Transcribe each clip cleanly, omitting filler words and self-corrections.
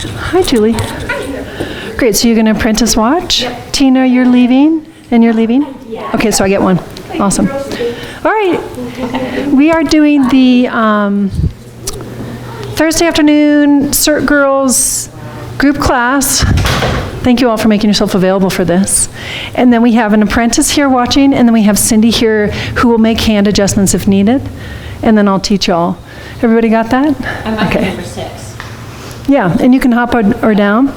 Hi, Julie. Great, so you're going to apprentice watch? Yep. Tina, you're leaving, and you're leaving? Yeah. Okay, so I get one. Awesome. All right. We are doing the Thursday afternoon CERT Girls group class. Thank you all for making yourself available for this. And then we have an apprentice here watching, and then we have Cindy here who will make hand adjustments if needed. And then I'll teach y'all. Everybody got that? I'm on number 6. Yeah, and you can hop or down.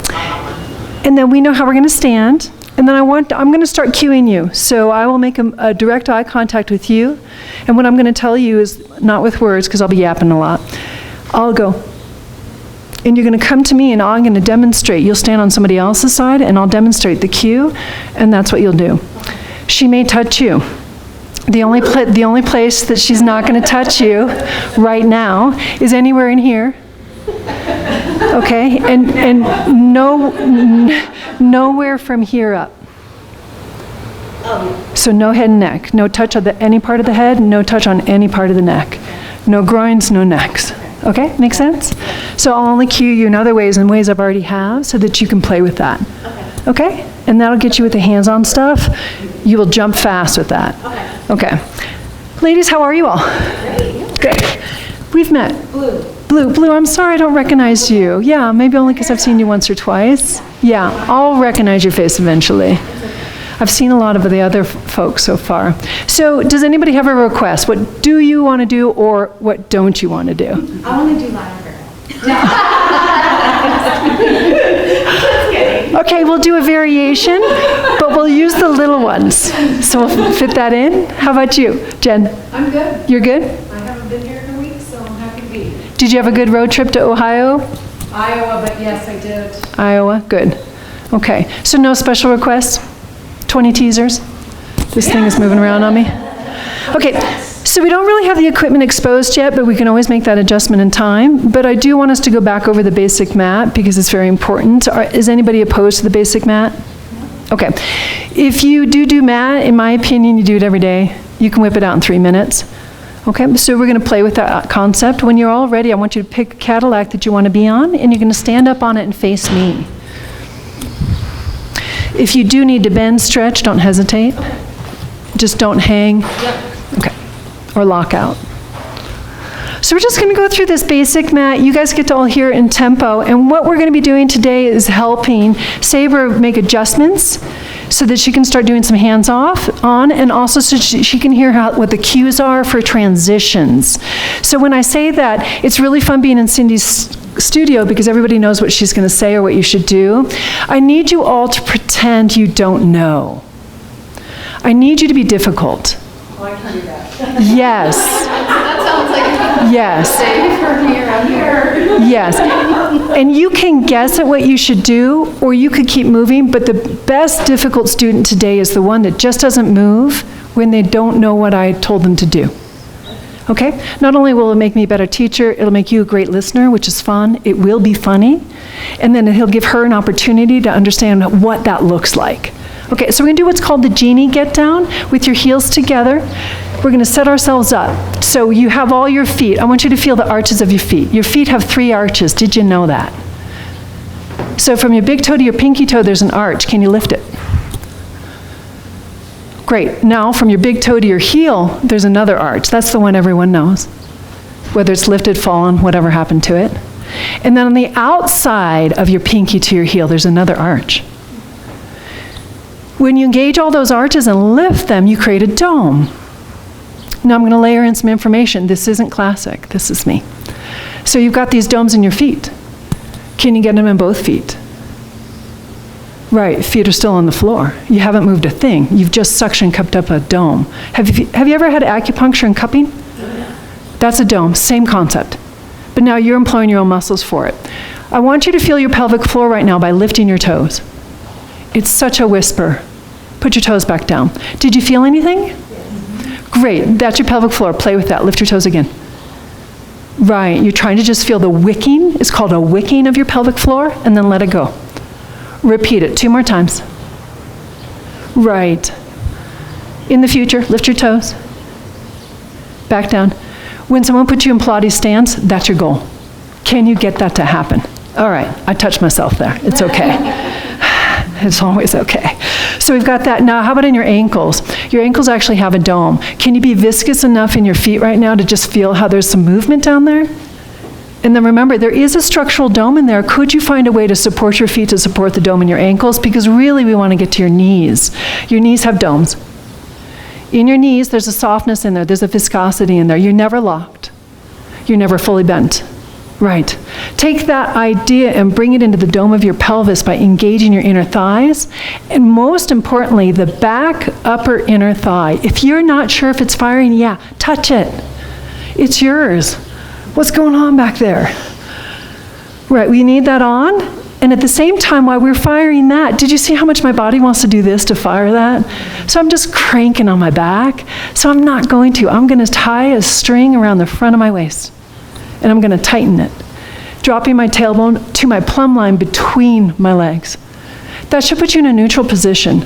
And then we know how we're going to stand. And then I'm going to start cueing you. So I will make a direct eye contact with you. And what I'm going to tell you is not with words, because I'll be yapping a lot. I'll go. And you're going to come to me, and I'm going to demonstrate. You'll stand on somebody else's side, and I'll demonstrate the cue, and that's what you'll do. She may touch you. The only place that she's not going to touch you right now is anywhere in here. Okay? And nowhere from here up. So no head and neck. No touch on any part of the head, no touch on any part of the neck. No groins, no necks. Okay? Make sense? So I'll only cue you in other ways and ways I've already have so that you can play with that. Okay? And that'll get you with the hands-on stuff. You will jump fast with that. Okay. Ladies, how are you all? Great. We've met. Blue, I'm sorry I don't recognize you. Yeah, maybe only because I've seen you once or twice. Yeah, I'll recognize your face eventually. I've seen a lot of the other folks so far. So does anybody have a request? What do you want to do, or what don't you want to do? I want to do Lion Girl. Okay, we'll do a variation, but we'll use the little ones. So we'll fit that in. How about you, Jen? I'm good. You're good? I haven't been here in a week, so I'm happy to be here. Did you have a good road trip to Ohio? Iowa, but yes, I did. Iowa, good. Okay, so no special requests? 20 teasers? This thing is moving around on me. Okay, so we don't really have the equipment exposed yet, but we can always make that adjustment in time. But I do want us to go back over the basic mat because it's very important. Is anybody opposed to the basic mat? Okay. If you do mat, in my opinion, you do it every day. You can whip it out in 3 minutes. Okay, so we're going to play with that concept. When you're all ready, I want you to pick a Cadillac that you want to be on, and you're going to stand up on it and face me. If you do need to bend, stretch, don't hesitate. Just don't hang. Okay. Or lock out. So we're just going to go through this basic mat. You guys get to all hear it in tempo. And what we're going to be doing today is helping Sabre make adjustments so that she can start doing some hands-off on, and also so she can hear what the cues are for transitions. So when I say that, it's really fun being in Cindy's studio because everybody knows what she's going to say or what you should do. I need you all to pretend you don't know. I need you to be difficult. Oh, I can do that. Yes. That sounds like yes. Dave for me around here. Yes. And you can guess at what you should do, or you could keep moving, but the best difficult student today is the one that just doesn't move when they don't know what I told them to do. Okay? Not only will it make me a better teacher, it'll make you a great listener, which is fun. It will be funny. And then he'll give her an opportunity to understand what that looks like. Okay, so we're going to do what's called the genie get down with your heels together. We're going to set ourselves up. So you have all your feet. I want you to feel the arches of your feet. Your feet have 3 arches. Did you know that? So from your big toe to your pinky toe, there's an arch. Can you lift it? Great. Now, from your big toe to your heel, there's another arch. That's the one everyone knows. Whether it's lifted, fallen, whatever happened to it. And then on the outside of your pinky to your heel, there's another arch. When you engage all those arches and lift them, you create a dome. Now I'm going to layer in some information. This isn't classic. This is me. So you've got these domes in your feet. Can you get them in both feet? Right, feet are still on the floor. You haven't moved a thing. You've just suction cupped up a dome. Have you ever had acupuncture and cupping? That's a dome, same concept. But now you're employing your own muscles for it. I want you to feel your pelvic floor right now by lifting your toes. It's such a whisper. Put your toes back down. Did you feel anything? Yes. Great, that's your pelvic floor. Play with that, lift your toes again. Right, you're trying to just feel the wicking. It's called a wicking of your pelvic floor, and then let it go. Repeat it 2 more times. Right. In the future, lift your toes. Back down. When someone puts you in Pilates stance, that's your goal. Can you get that to happen? All right, I touched myself there. It's okay. It's always okay. So we've got that. Now, how about in your ankles? Your ankles actually have a dome. Can you be viscous enough in your feet right now to just feel how there's some movement down there? And then remember, there is a structural dome in there. Could you find a way to support your feet to support the dome in your ankles? Because really we want to get to your knees. Your knees have domes. In your knees, there's a softness in there. There's a viscosity in there. You're never locked. You're never fully bent. Right. Take that idea and bring it into the dome of your pelvis by engaging your inner thighs. And most importantly, the back upper inner thigh. If you're not sure if it's firing, yeah, touch it. It's yours. What's going on back there? Right, we need that on. And at the same time, while we're firing that, did you see how much my body wants to do this to fire that? So I'm just cranking on my back. So I'm not going to. I'm going to tie a string around the front of my waist. And I'm going to tighten it, dropping my tailbone to my plumb line between my legs. That should put you in a neutral position.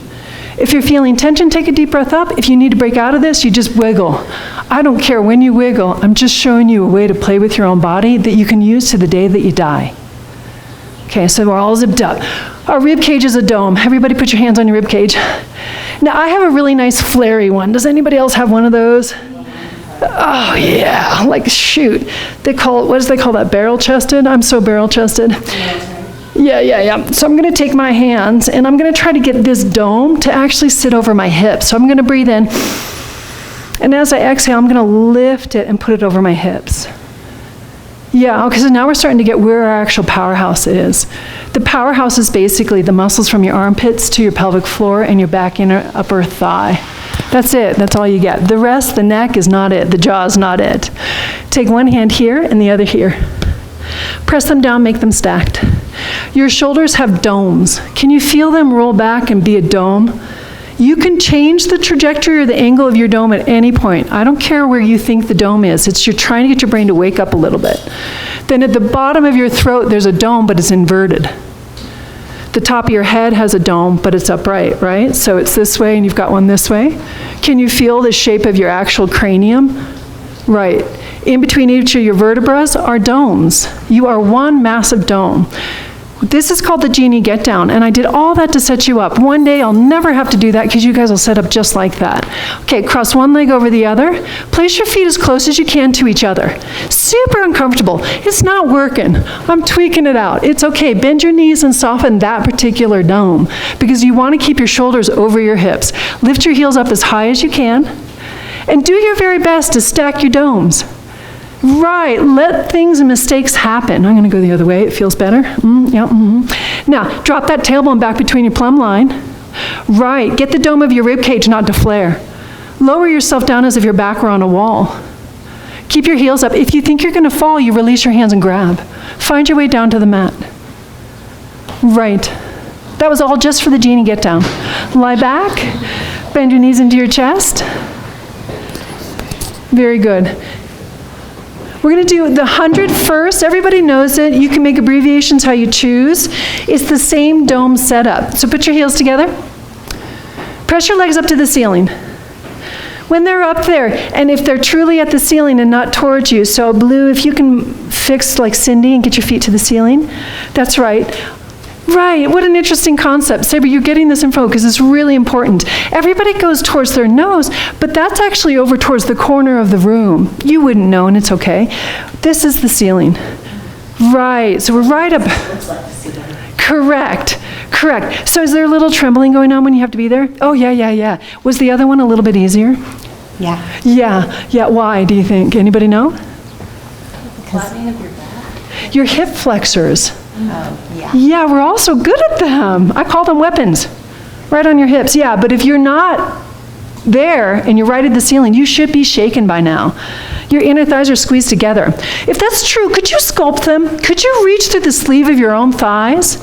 If you're feeling tension, take a deep breath up. If you need to break out of this, you just wiggle. I don't care when you wiggle. I'm just showing you a way to play with your own body that you can use to the day that you die. Okay, so we're all zipped up. Our rib cage is a dome. Everybody put your hands on your rib cage. Now, I have a really nice flary one. Does anybody else have one of those? Oh, yeah, like, shoot. They call it, what do they call that, barrel-chested? I'm so barrel-chested. Yeah. So I'm going to take my hands, and I'm going to try to get this dome to actually sit over my hips. So I'm going to breathe in, and as I exhale, I'm going to lift it and put it over my hips. Yeah, okay, so now we're starting to get where our actual powerhouse is. The powerhouse is basically the muscles from your armpits to your pelvic floor and your back inner upper thigh. That's it. That's all you get. The rest, the neck is not it. The jaw is not it. Take one hand here and the other here. Press them down, make them stacked. Your shoulders have domes. Can you feel them roll back and be a dome? You can change the trajectory or the angle of your dome at any point. I don't care where you think the dome is. It's you're trying to get your brain to wake up a little bit. Then at the bottom of your throat, there's a dome, but it's inverted. The top of your head has a dome, but it's upright, right? So it's this way, and you've got one this way. Can you feel the shape of your actual cranium? Right. In between each of your vertebrae are domes. You are one massive dome. This is called the Genie Get Down, and I did all that to set you up. One day I'll never have to do that because you guys will set up just like that. Okay, cross one leg over the other. Place your feet as close as you can to each other. Super uncomfortable. It's not working. I'm tweaking it out. It's okay. Bend your knees and soften that particular dome because you want to keep your shoulders over your hips. Lift your heels up as high as you can and do your very best to stack your domes. Right, let things and mistakes happen. I'm going to go the other way. It feels better. Now, drop that tailbone back between your plumb line. Right, get the dome of your rib cage not to flare. Lower yourself down as if your back were on a wall. Keep your heels up. If you think you're going to fall, you release your hands and grab. Find your way down to the mat. Right. That was all just for the Genie Get Down. Lie back. Bend your knees into your chest. Very good. We're going to do the 100 first. Everybody knows it. You can make abbreviations how you choose. It's the same dome setup. So put your heels together. Press your legs up to the ceiling. When they're up there, and if they're truly at the ceiling and not towards you, so Blue, if you can fix like Cindy and get your feet to the ceiling, that's right. Right, what an interesting concept. Saber, you're getting this info because it's really important. Everybody goes towards their nose, but that's actually over towards the corner of the room. You wouldn't know, and it's okay. This is the ceiling. Right, so we're right up. Looks like the ceiling. Correct. So is there a little trembling going on when you have to be there? Oh, yeah. Was the other one a little bit easier? Yeah. Yeah, why, do you think? Anybody know? Flattening of your back? Your hip flexors. Oh, yeah. Yeah, we're all so good at them. I call them weapons. Right on your hips, yeah. But if you're not there and you're right at the ceiling, you should be shaken by now. Your inner thighs are squeezed together. If that's true, could you sculpt them? Could you reach through the sleeve of your own thighs?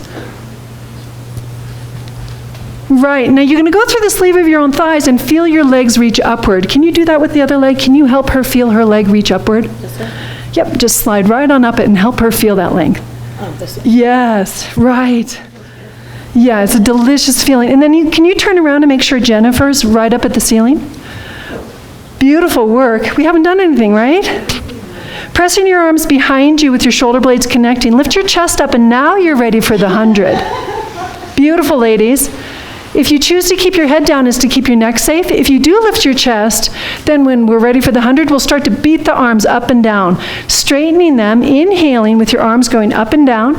Right, now you're going to go through the sleeve of your own thighs and feel your legs reach upward. Can you do that with the other leg? Can you help her feel her leg reach upward? This way? Yep, just slide right on up it and help her feel that length. Oh, this way. Yes, right. Yeah, it's a delicious feeling. And then can you turn around and make sure Jennifer's right up at the ceiling? Beautiful work. We haven't done anything, right? Pressing your arms behind you with your shoulder blades connecting. Lift your chest up, and now you're ready for the 100. Beautiful, ladies. If you choose to keep your head down is to keep your neck safe. If you do lift your chest, then when we're ready for the 100, we'll start to beat the arms up and down, straightening them, inhaling with your arms going up and down.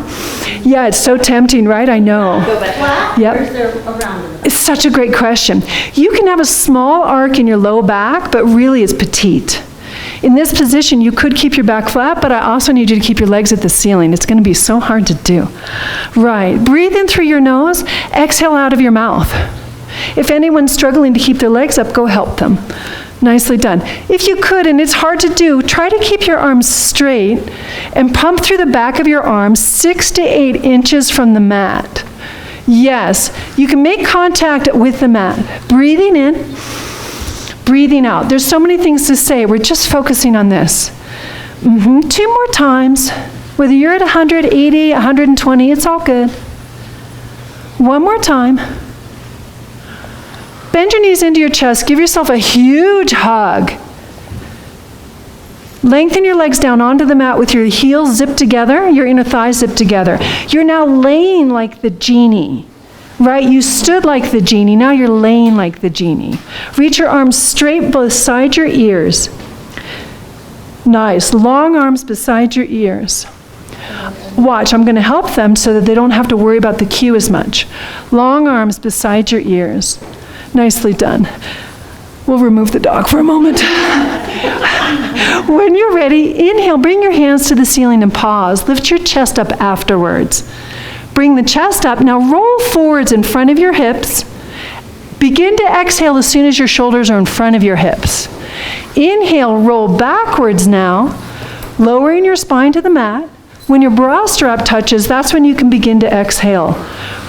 Yeah, it's so tempting, right? I know. Flat? Yep. Or is there a round in the back? It's such a great question. You can have a small arc in your low back, but really it's petite. In this position, you could keep your back flat, but I also need you to keep your legs at the ceiling. It's going to be so hard to do. Right. Breathe in through your nose. Exhale out of your mouth. If anyone's struggling to keep their legs up, go help them. Nicely done. If you could, and it's hard to do, try to keep your arms straight and pump through the back of your arms 6 to 8 inches from the mat. Yes, you can make contact with the mat. Breathing in. Breathing out. There's so many things to say. We're just focusing on this. 2 more times. Whether you're at 180, 120, it's all good. 1 more time. Bend your knees into your chest. Give yourself a huge hug. Lengthen your legs down onto the mat with your heels zipped together, your inner thighs zipped together. You're now laying like the genie. Right, you stood like the genie, now you're laying like the genie. Reach your arms straight beside your ears. Nice, long arms beside your ears. Watch, I'm going to help them so that they don't have to worry about the cue as much. Long arms beside your ears. Nicely done. We'll remove the dog for a moment. When you're ready, inhale, bring your hands to the ceiling and pause. Lift your chest up afterwards. Bring the chest up. Now roll forwards in front of your hips. Begin to exhale as soon as your shoulders are in front of your hips. Inhale, roll backwards now, lowering your spine to the mat. When your bra strap touches, that's when you can begin to exhale.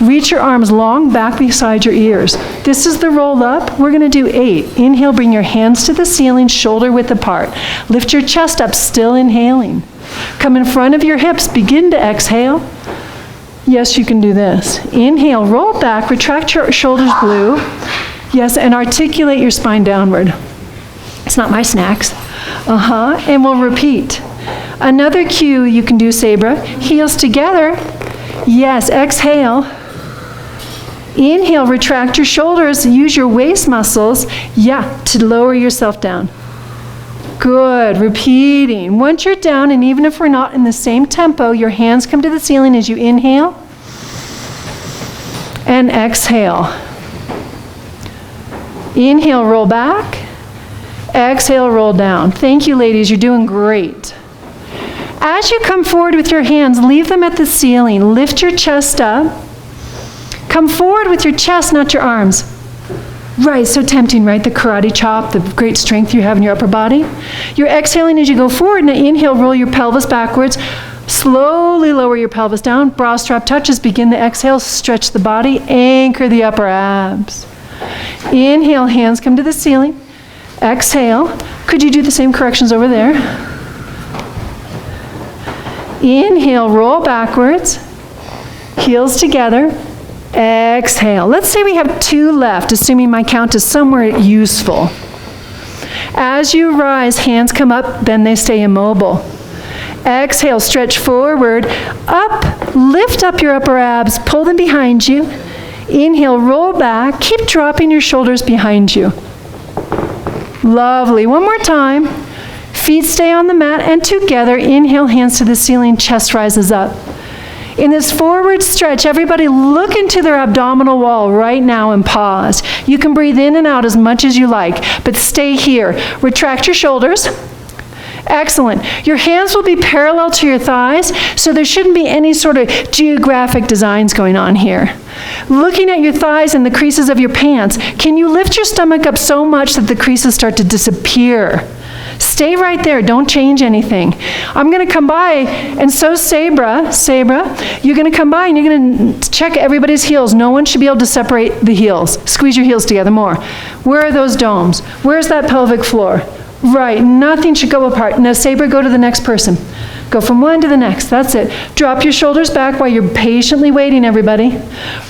Reach your arms long back beside your ears. This is the roll up. We're going to do 8. Inhale, bring your hands to the ceiling, shoulder width apart. Lift your chest up, still inhaling. Come in front of your hips, begin to exhale. Yes, you can do this. Inhale, roll back, retract your shoulders blue. Yes, and articulate your spine downward. It's not my snacks. And we'll repeat. Another cue you can do, Sabra. Heels together. Yes, exhale. Inhale, retract your shoulders. Use your waist muscles, to lower yourself down. Good, repeating. Once you're down, and even if we're not in the same tempo, your hands come to the ceiling as you inhale and exhale. Inhale, roll back. Exhale, roll down. Thank you, ladies. You're doing great. As you come forward with your hands, leave them at the ceiling. Lift your chest up. Come forward with your chest, not your arms. Right, so tempting, right? The karate chop, the great strength you have in your upper body. You're exhaling as you go forward. Now inhale, roll your pelvis backwards. Slowly lower your pelvis down. Bra strap touches. Begin the exhale. Stretch the body. Anchor the upper abs. Inhale, hands come to the ceiling. Exhale. Could you do the same corrections over there? Inhale, roll backwards. Heels together. Exhale. Let's say we have 2 left, assuming my count is somewhere useful. As you rise, hands come up, then they stay immobile. Exhale, stretch forward, up, lift up your upper abs, pull them behind you. Inhale, roll back, keep dropping your shoulders behind you. Lovely. One more time. Feet stay on the mat, and together, inhale, hands to the ceiling, chest rises up. In this forward stretch, everybody look into their abdominal wall right now and pause. You can breathe in and out as much as you like, but stay here. Retract your shoulders. Excellent. Your hands will be parallel to your thighs, so there shouldn't be any sort of geographic designs going on here. Looking at your thighs and the creases of your pants, can you lift your stomach up so much that the creases start to disappear? Stay right there. Don't change anything. I'm going to come by, and so Sabra, you're going to come by and you're going to check everybody's heels. No one should be able to separate the heels. Squeeze your heels together more. Where are those domes? Where's that pelvic floor? Right. Nothing should go apart. Now, Sabra, go to the next person. Go from one to the next. That's it. Drop your shoulders back while you're patiently waiting, everybody.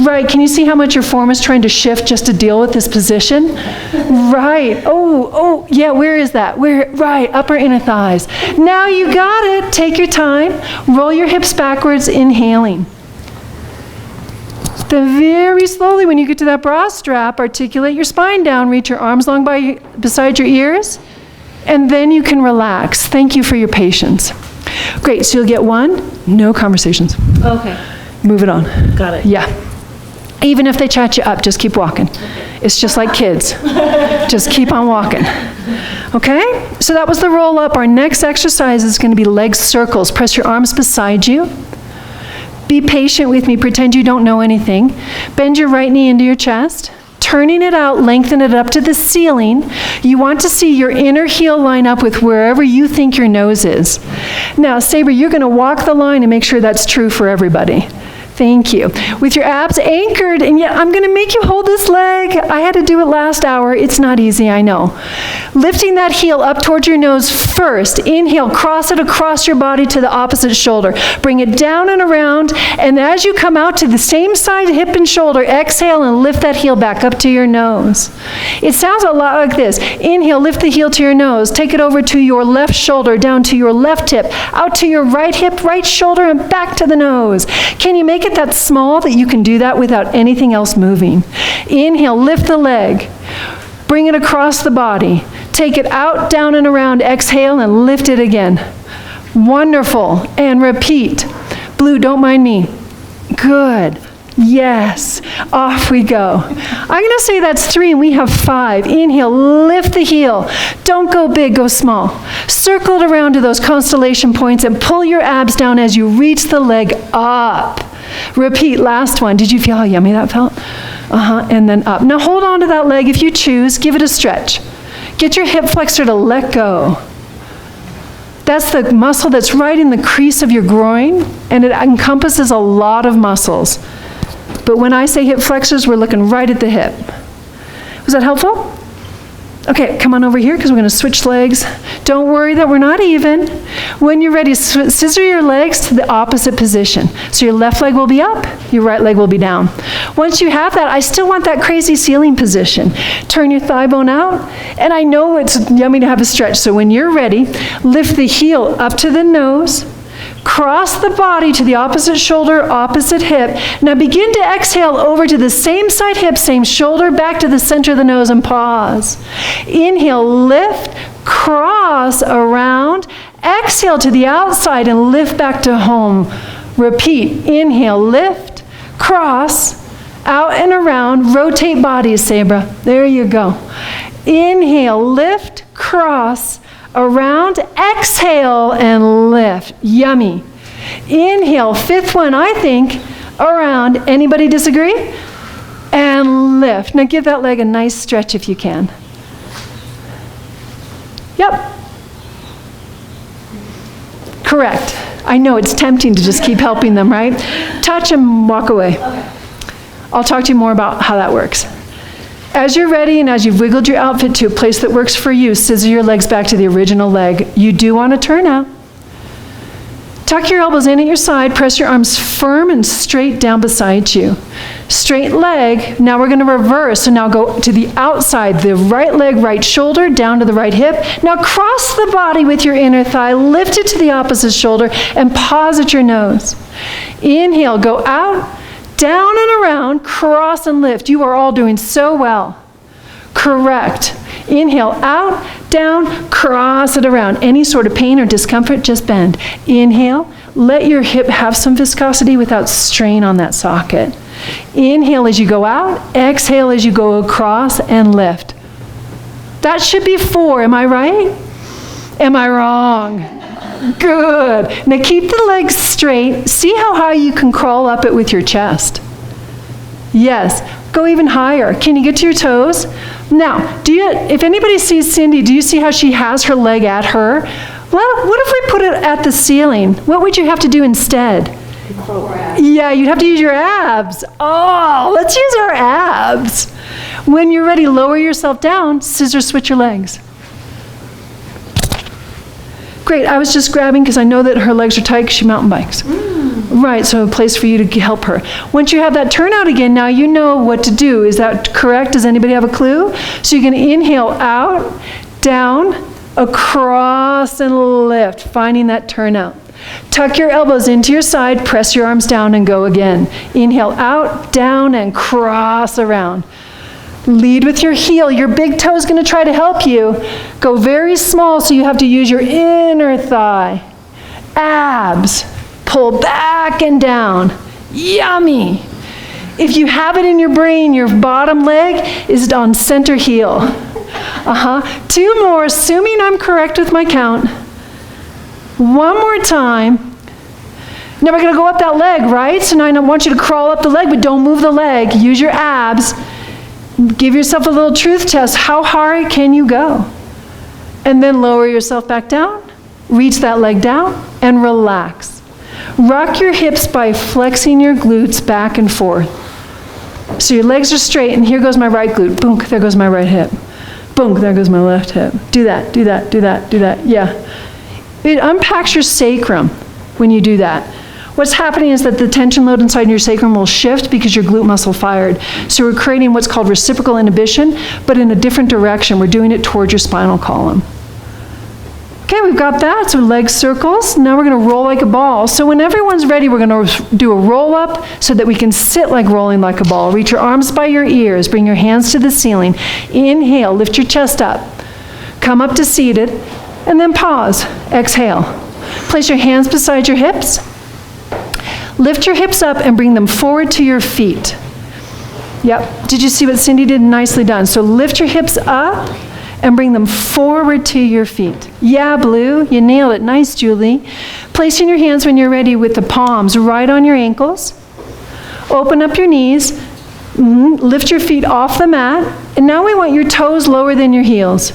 Right. Can you see how much your form is trying to shift just to deal with this position? Right. Oh, yeah, where is that? Where? Right, upper inner thighs. Now you got it. Take your time. Roll your hips backwards, inhaling. Then very slowly, when you get to that bra strap, articulate your spine down, reach your arms long beside your ears, and then you can relax. Thank you for your patience. Great, so you'll get one, no conversations. Okay. Move it on. Got it. Yeah. Even if they chat you up, just keep walking. It's just like kids. Just keep on walking. Okay? So that was the roll up. Our next exercise is going to be leg circles. Press your arms beside you. Be patient with me. Pretend you don't know anything. Bend your right knee into your chest. Turning it out, lengthen it up to the ceiling. You want to see your inner heel line up with wherever you think your nose is. Now, Saber, you're going to walk the line and make sure that's true for everybody. Thank you. With your abs anchored, and yet I'm going to make you hold this leg. I had to do it last hour. It's not easy, I know. Lifting that heel up towards your nose first. Inhale, cross it across your body to the opposite shoulder. Bring it down and around, and as you come out to the same side, hip and shoulder, exhale and lift that heel back up to your nose. It sounds a lot like this. Inhale, lift the heel to your nose. Take it over to your left shoulder, down to your left hip, out to your right hip, right shoulder, and back to the nose. Can you make it that small that you can do that without anything else moving? Inhale, lift the leg. Bring it across the body. Take it out, down, and around. Exhale and lift it again. Wonderful. And repeat. Blue, don't mind me. Good. Yes. Off we go. I'm going to say that's 3 and we have 5. Inhale, lift the heel. Don't go big, go small. Circle it around to those constellation points and pull your abs down as you reach the leg up. Repeat, last one. Did you feel how yummy that felt? And then up. Now hold on to that leg if you choose. Give it a stretch. Get your hip flexor to let go. That's the muscle that's right in the crease of your groin, and it encompasses a lot of muscles. But when I say hip flexors, we're looking right at the hip. Was that helpful? Okay, come on over here because we're going to switch legs. Don't worry that we're not even. When you're ready, scissor your legs to the opposite position. So your left leg will be up, your right leg will be down. Once you have that, I still want that crazy ceiling position. Turn your thigh bone out, and I know it's yummy to have a stretch. So when you're ready, lift the heel up to the nose, cross the body to the opposite shoulder, opposite hip. Now begin to exhale over to the same side hip, same shoulder, back to the center of the nose and pause. Inhale, lift, cross around, exhale to the outside and lift back to home. Repeat, inhale, lift, cross, out and around, rotate bodies, Sabra. There you go. Inhale, lift, cross, around, exhale, and lift. Yummy. Inhale, 5th one, I think, around. Anybody disagree? And lift. Now give that leg a nice stretch if you can. Yep. Correct. I know it's tempting to just keep helping them, right? Touch and walk away. Okay. I'll talk to you more about how that works. As you're ready and as you've wiggled your outfit to a place that works for you, scissor your legs back to the original leg. You do want to turn out. Tuck your elbows in at your side, press your arms firm and straight down beside you. Straight leg, now we're going to reverse. So now go to the outside, the right leg, right shoulder, down to the right hip. Now cross the body with your inner thigh, lift it to the opposite shoulder, and pause at your nose. Inhale, go out, down and around, cross and lift. You are all doing so well. Correct. Inhale, out, down, cross it around. Any sort of pain or discomfort, just bend. Inhale, let your hip have some viscosity without strain on that socket. Inhale as you go out, exhale as you go across and lift. That should be 4, am I right? Am I wrong? Good. Now keep the legs straight. See how high you can crawl up it with your chest. Yes. Go even higher. Can you get to your toes? Now, if anybody sees Cindy, do you see how she has her leg at her? Well, what if we put it at the ceiling? What would you have to do instead? Yeah, you'd have to use your abs. Oh, let's use our abs. When you're ready, lower yourself down, scissor switch your legs. Great, I was just grabbing because I know that her legs are tight because she mountain bikes. Right, so a place for you to help her. Once you have that turnout again, now you know what to do. Is that correct? Does anybody have a clue? So you're going to inhale out, down, across, and lift, finding that turnout. Tuck your elbows into your side, press your arms down, and go again. Inhale out, down, and cross around. Lead with your heel. Your big toe is going to try to help you. Go very small, so you have to use your inner thigh. Abs. Pull back and down. Yummy. If you have it in your brain, your bottom leg is on center heel. 2 more, assuming I'm correct with my count. 1 more time. Now we're going to go up that leg, right? So now I want you to crawl up the leg, but don't move the leg. Use your abs. Give yourself a little truth test. How high can you go? And then lower yourself back down. Reach that leg down and relax. Rock your hips by flexing your glutes back and forth. So your legs are straight, and here goes my right glute. Boom, there goes my right hip. Boom, there goes my left hip. Do that, do that, do that, do that. Yeah. It unpacks your sacrum when you do that. What's happening is that the tension load inside your sacrum will shift because your glute muscle fired. So we're creating what's called reciprocal inhibition, but in a different direction. We're doing it towards your spinal column. Okay, we've got that. So leg circles. Now we're going to roll like a ball. So when everyone's ready, we're going to do a roll up so that we can sit like rolling like a ball. Reach your arms by your ears. Bring your hands to the ceiling. Inhale, lift your chest up. Come up to seated, and then pause. Exhale. Place your hands beside your hips. Lift your hips up and bring them forward to your feet. Yep. Did you see what Cindy did? Nicely done. So lift your hips up and bring them forward to your feet. Yeah, Blue, you nailed it. Nice, Julie. Placing your hands when you're ready with the palms right on your ankles. Open up your knees. Lift your feet off the mat. And now we want your toes lower than your heels.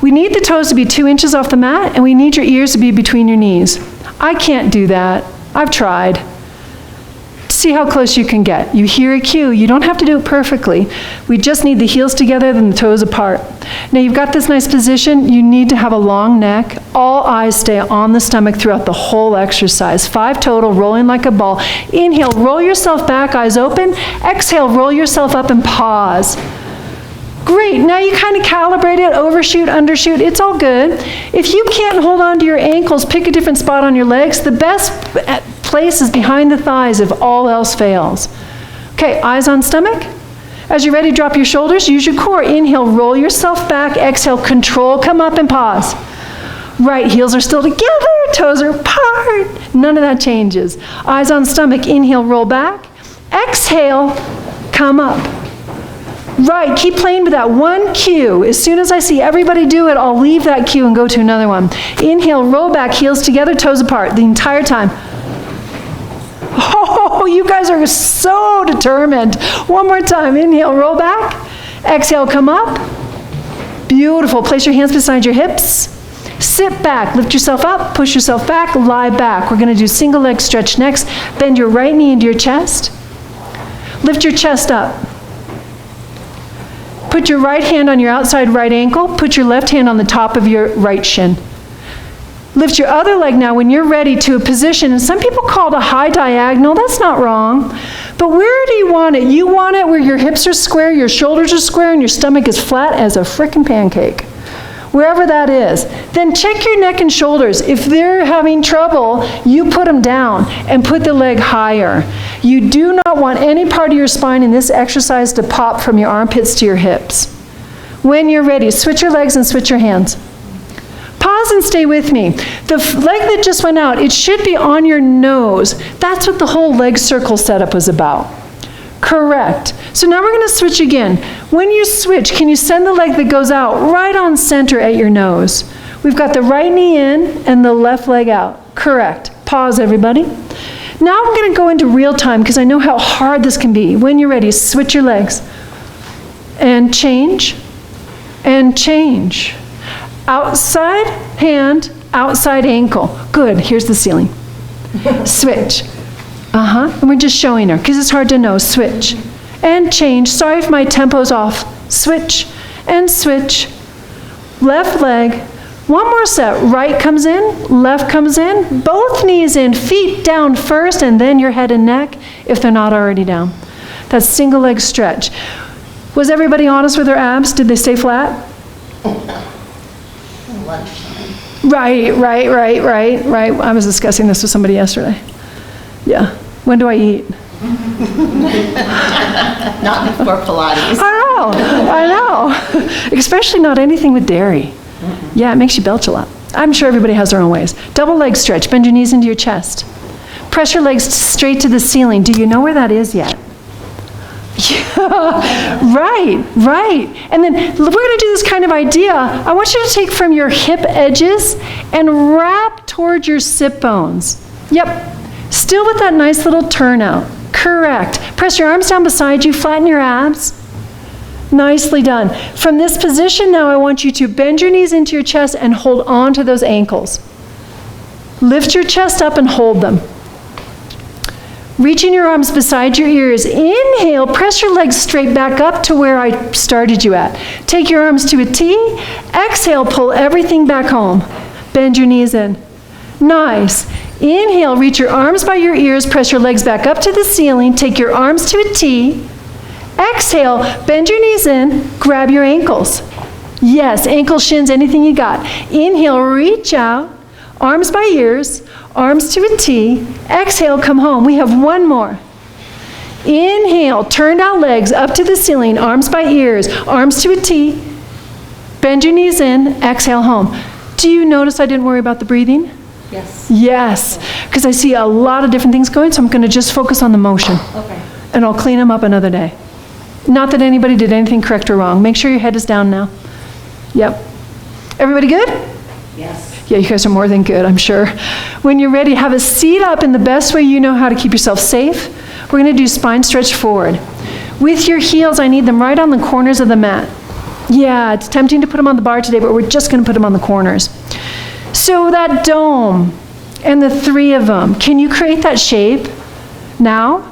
We need the toes to be 2 inches off the mat, and we need your ears to be between your knees. I can't do that. I've tried. See how close you can get. You hear a cue. You don't have to do it perfectly. We just need the heels together and the toes apart. Now you've got this nice position. You need to have a long neck. All eyes stay on the stomach throughout the whole exercise. 5 total, rolling like a ball. Inhale, roll yourself back, eyes open. Exhale, roll yourself up and pause. Great, now you kind of calibrate it, overshoot, undershoot, it's all good. If you can't hold on to your ankles, pick a different spot on your legs. The best place is behind the thighs if all else fails. Okay, eyes on stomach. As you're ready, drop your shoulders, use your core. Inhale, roll yourself back, exhale, control, come up and pause. Right, heels are still together, toes are apart. None of that changes. Eyes on stomach, inhale, roll back. Exhale, come up. Right, keep playing with that one cue. As soon as I see everybody do it, I'll leave that cue and go to another one. Inhale, roll back, heels together, toes apart the entire time. Oh, you guys are so determined. One more time. Inhale, roll back. Exhale, come up. Beautiful. Place your hands beside your hips. Sit back, lift yourself up, push yourself back, lie back. We're going to do single leg stretch next. Bend your right knee into your chest. Lift your chest up. Put your right hand on your outside right ankle. Put your left hand on the top of your right shin. Lift your other leg now when you're ready to a position, and some people call it a high diagonal. That's not wrong. But where do you want it? You want it where your hips are square, your shoulders are square, and your stomach is flat as a frickin' pancake. Wherever that is. Then check your neck and shoulders. If they're having trouble, you put them down and put the leg higher. You do not want any part of your spine in this exercise to pop from your armpits to your hips. When you're ready, switch your legs and switch your hands. Pause and stay with me. The leg that just went out, it should be on your nose. That's what the whole leg circle setup was about. Correct. So now we're going to switch again. When you switch, can you send the leg that goes out right on center at your nose? We've got the right knee in and the left leg out. Correct. Pause, everybody. Now I'm going to go into real time because I know how hard this can be. When you're ready, switch your legs. And change. And change. Outside hand, outside ankle. Good. Here's the ceiling. Switch. And we're just showing her because it's hard to know. Switch. And change. Sorry if my tempo's off. Switch. And switch. Left leg. One more set. Right comes in, left comes in, both knees in, feet down first, and then your head and neck if they're not already down. That's single leg stretch. Was everybody honest with their abs? Did they stay flat? Right. I was discussing this with somebody yesterday. Yeah. When do I eat? Not before Pilates. I know. Especially not anything with dairy. Yeah, it makes you belch a lot. I'm sure everybody has their own ways. Double leg stretch. Bend your knees into your chest. Press your legs straight to the ceiling. Do you know where that is yet? Yeah, right. And then we're going to do this kind of idea. I want you to take from your hip edges and wrap toward your sit bones. Yep. Still with that nice little turnout. Correct. Press your arms down beside you, flatten your abs. Nicely done. From this position now, I want you to bend your knees into your chest and hold on to those ankles. Lift your chest up and hold them. Reaching your arms beside your ears. Inhale, press your legs straight back up to where I started you at. Take your arms to a T. Exhale, pull everything back home. Bend your knees in. Nice. Inhale, reach your arms by your ears, press your legs back up to the ceiling, take your arms to a T. Exhale, bend your knees in, grab your ankles. Yes, ankles, shins, anything you got. Inhale, reach out, arms by ears, arms to a T. Exhale, come home. We have one more. Inhale, turn down legs up to the ceiling, arms by ears, arms to a T. Bend your knees in, exhale, home. Do you notice I didn't worry about the breathing? Yes, because I see a lot of different things going, so I'm going to just focus on the motion. Okay. And I'll clean them up another day. Not that anybody did anything correct or wrong. Make sure your head is down now. Yep. Everybody good? Yes. Yeah, you guys are more than good, I'm sure. When you're ready, have a seat up in the best way you know how to keep yourself safe. We're going to do spine stretch forward. With your heels, I need them right on the corners of the mat. Yeah, it's tempting to put them on the bar today, but we're just going to put them on the corners. So that dome and the three of them, can you create that shape now?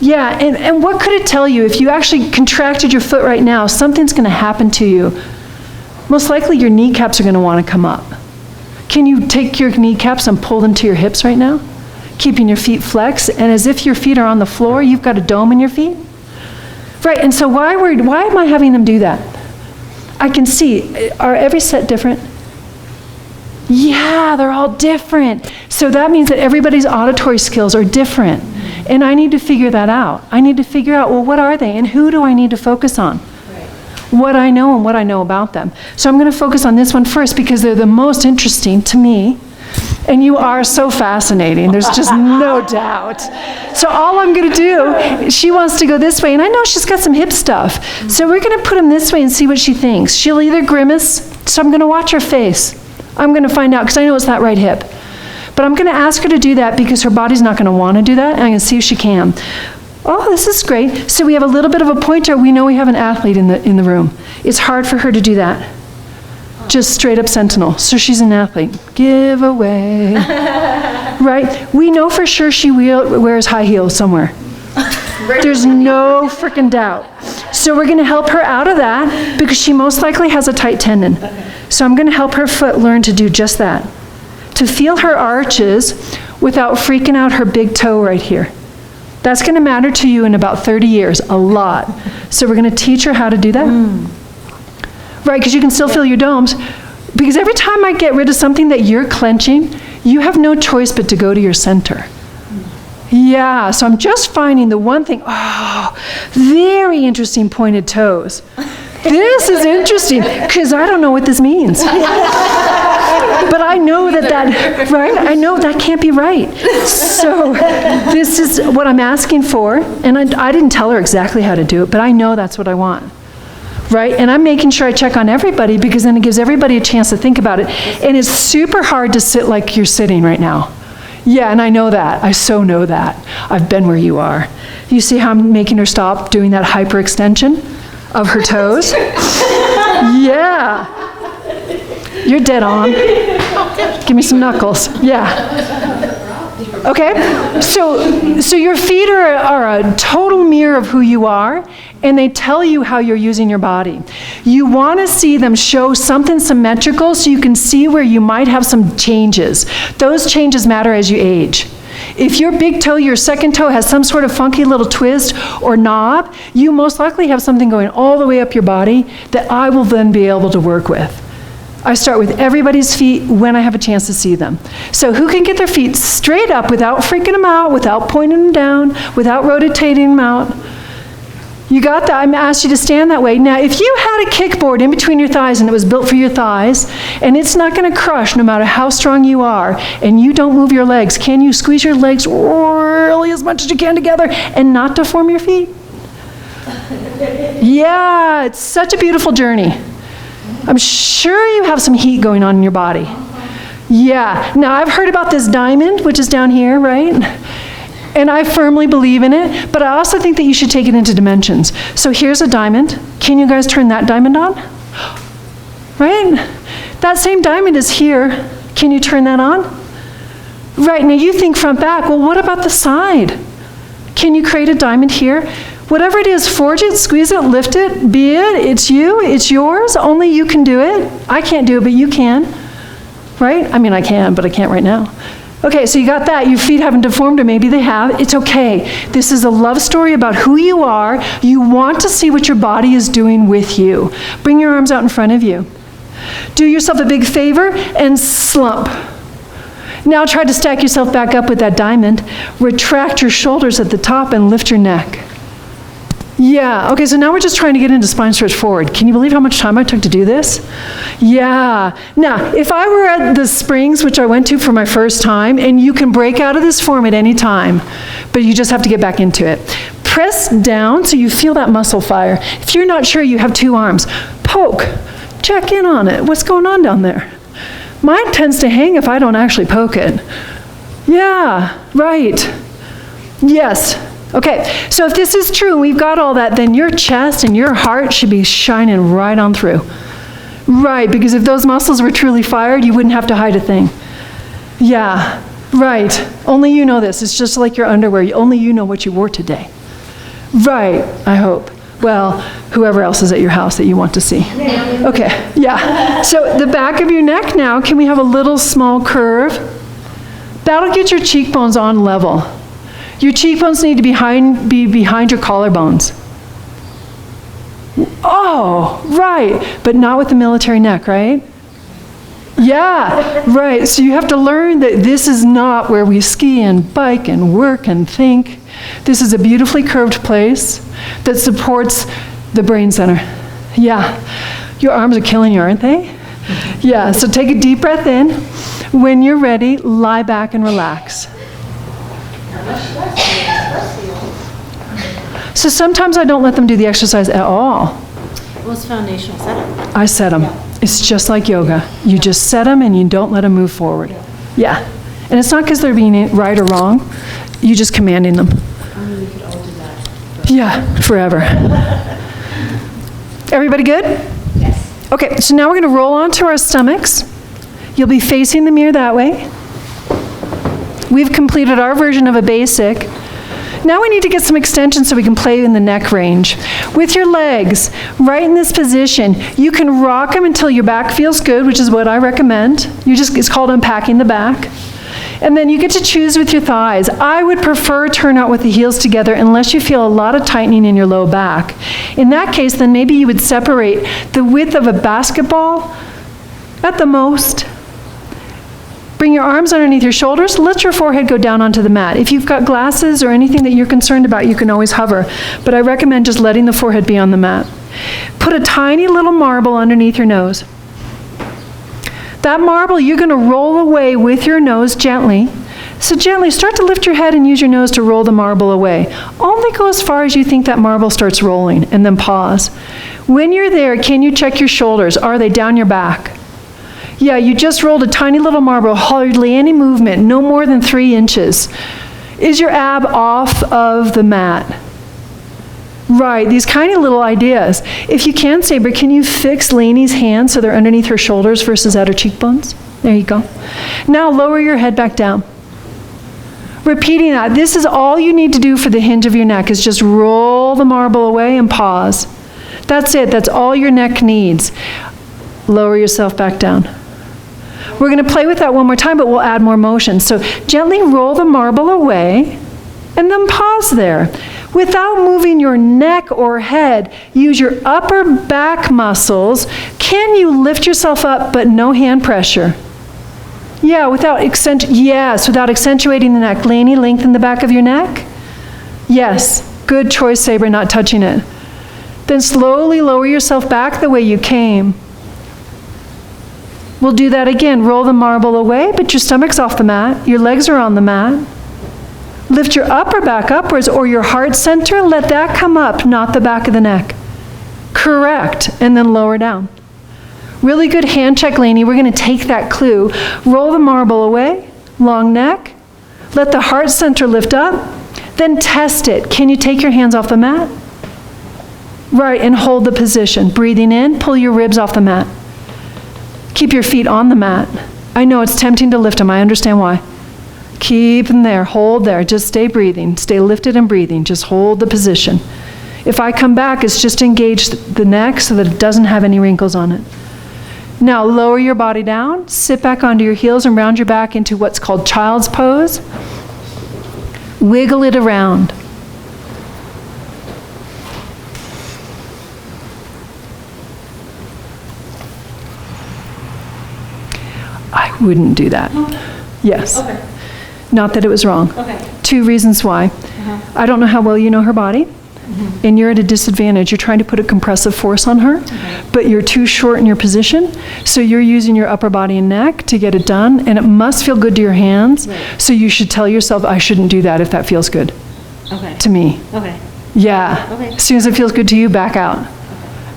Yeah, and what could it tell you if you actually contracted your foot right now? Something's going to happen to you. Most likely your kneecaps are going to want to come up. Can you take your kneecaps and pull them to your hips right now? Keeping your feet flexed, and as if your feet are on the floor, you've got a dome in your feet? Right, and so why am I having them do that? I can see, are every set different? Yeah, they're all different. So that means that everybody's auditory skills are different. And I need to figure that out. I need to figure out, well, what are they and who do I need to focus on? What I know and what I know about them. So I'm going to focus on this one first because they're the most interesting to me. And you are so fascinating. There's just no doubt. So all I'm going to do, she wants to go this way, and I know she's got some hip stuff. So we're going to put them this way and see what she thinks. She'll either grimace, so I'm going to watch her face. I'm going to find out, because I know it's that right hip. But I'm going to ask her to do that because her body's not going to want to do that, and I'm going to see if she can. Oh, this is great. So we have a little bit of a pointer. We know we have an athlete in the room. It's hard for her to do that. Just straight up sentinel. So she's an athlete. Give away. Right? We know for sure she wears high heels somewhere. There's no freaking doubt. So we're going to help her out of that because she most likely has a tight tendon. So I'm going to help her foot learn to do just that. To feel her arches without freaking out her big toe right here. That's going to matter to you in about 30 years, a lot. So we're going to teach her how to do that. Right, because you can still feel your domes. Because every time I get rid of something that you're clenching, you have no choice but to go to your center. Yeah, so I'm just finding the one thing. Oh, very interesting pointed toes. This is interesting, because I don't know what this means. But I know that, right? I know that can't be right. So this is what I'm asking for, and I didn't tell her exactly how to do it, but I know that's what I want. Right? And I'm making sure I check on everybody because then it gives everybody a chance to think about it. And it's super hard to sit like you're sitting right now. Yeah, and I know that. I so know that. I've been where you are. You see how I'm making her stop doing that hyperextension of her toes? Yeah. You're dead on. Give me some knuckles. Yeah. Okay? So your feet are a total mirror of who you are, and they tell you how you're using your body. You want to see them show something symmetrical so you can see where you might have some changes. Those changes matter as you age. If your big toe, your second toe, has some sort of funky little twist or knob, you most likely have something going all the way up your body that I will then be able to work with. I start with everybody's feet when I have a chance to see them. So who can get their feet straight up without freaking them out, without pointing them down, without rotating them out? You got that? I'm asked you to stand that way. Now, if you had a kickboard in between your thighs and it was built for your thighs, and it's not going to crush no matter how strong you are, and you don't move your legs, can you squeeze your legs really as much as you can together and not deform your feet? Yeah, it's such a beautiful journey. I'm sure you have some heat going on in your body. Yeah. Now, I've heard about this diamond, which is down here, right? And I firmly believe in it, but I also think that you should take it into dimensions. So here's a diamond. Can you guys turn that diamond on? Right? That same diamond is here. Can you turn that on? Right, now you think front back. Well, what about the side? Can you create a diamond here? Whatever it is, forge it, squeeze it, lift it, be it. It's you, it's yours. Only you can do it. I can't do it, but you can. Right? I mean, I can, but I can't right now. Okay, so you got that. Your feet haven't deformed, or maybe they have. It's okay. This is a love story about who you are. You want to see what your body is doing with you. Bring your arms out in front of you. Do yourself a big favor and slump. Now try to stack yourself back up with that diamond. Retract your shoulders at the top and lift your neck. Yeah, okay, so now we're just trying to get into spine stretch forward. Can you believe how much time I took to do this? Yeah. Now, if I were at the Springs, which I went to for my first time, and you can break out of this form at any time, but you just have to get back into it. Press down so you feel that muscle fire. If you're not sure, you have two arms. Poke. Check in on it. What's going on down there? Mine tends to hang if I don't actually poke it. Yeah, right. Yes. Okay, so if this is true, we've got all that, then your chest and your heart should be shining right on through. Right, because if those muscles were truly fired, you wouldn't have to hide a thing. Yeah, right. Only you know this. It's just like your underwear. Only you know what you wore today. Right, I hope. Well, whoever else is at your house that you want to see. Okay, yeah. So the back of your neck now, can we have a little small curve? That'll get your cheekbones on level. Your cheekbones need to be behind your collarbones. Oh, right. But not with the military neck, right? Yeah, right. So you have to learn that this is not where we ski and bike and work and think. This is a beautifully curved place that supports the brain center. Yeah. Your arms are killing you, aren't they? Yeah, so take a deep breath in. When you're ready, lie back and relax. So sometimes I don't let them do the exercise at all. What's foundational setup? I set them. It's just like yoga. You just set them and you don't let them move forward. Yeah. And it's not because they're being right or wrong. You're just commanding them. We could all do that. Yeah, forever. Everybody good? Yes. Okay, so now we're going to roll onto our stomachs. You'll be facing the mirror that way. We've completed our version of a basic. Now we need to get some extension so we can play in the neck range. With your legs, right in this position, you can rock them until your back feels good, which is what I recommend. It's called unpacking the back. And then you get to choose with your thighs. I would prefer turnout with the heels together unless you feel a lot of tightening in your low back. In that case, then maybe you would separate the width of a basketball at the most. Bring your arms underneath your shoulders. Let your forehead go down onto the mat. If you've got glasses or anything that you're concerned about, you can always hover. But I recommend just letting the forehead be on the mat. Put a tiny little marble underneath your nose. That marble, you're going to roll away with your nose gently. So gently start to lift your head and use your nose to roll the marble away. Only go as far as you think that marble starts rolling, and then pause. When you're there, can you check your shoulders? Are they down your back? Yeah, you just rolled a tiny little marble, hardly any movement, no more than 3 inches. Is your ab off of the mat? Right, these kind of little ideas. If you can, Saber, can you fix Lainey's hands so they're underneath her shoulders versus at her cheekbones? There you go. Now lower your head back down. Repeating that. This is all you need to do for the hinge of your neck is just roll the marble away and pause. That's it. That's all your neck needs. Lower yourself back down. We're going to play with that one more time, but we'll add more motion. So gently roll the marble away and then pause there. Without moving your neck or head, use your upper back muscles. Can you lift yourself up but no hand pressure? Yeah, without accentuating the neck. Lainey, lengthen the back of your neck. Yes, good choice, Sabre, not touching it. Then slowly lower yourself back the way you came. We'll do that again. Roll the marble away, but your stomach's off the mat. Your legs are on the mat. Lift your upper back upwards or your heart center. Let that come up, not the back of the neck. Correct. And then lower down. Really good hand check, Lainey. We're going to take that clue. Roll the marble away, long neck. Let the heart center lift up. Then test it. Can you take your hands off the mat? Right, and hold the position. Breathing in, pull your ribs off the mat. Keep your feet on the mat. I know it's tempting to lift them. I understand why. Keep them there. Hold there. Just stay breathing. Stay lifted and breathing. Just hold the position. If I come back, it's just engage the neck so that it doesn't have any wrinkles on it. Now lower your body down, sit back onto your heels and round your back into what's called child's pose. Wiggle it around. I wouldn't do that. Yes. Okay. Not that it was wrong. Okay. 2 reasons why. I don't know how well you know her body. And you're at a disadvantage. You're trying to put a compressive force on her, but you're too short in your position, so you're using your upper body and neck to get it done, and it must feel good to your hands, so you should tell yourself, I shouldn't do that if that feels good Okay. to me. Okay. Yeah. Okay. As soon as it feels good to you, back out.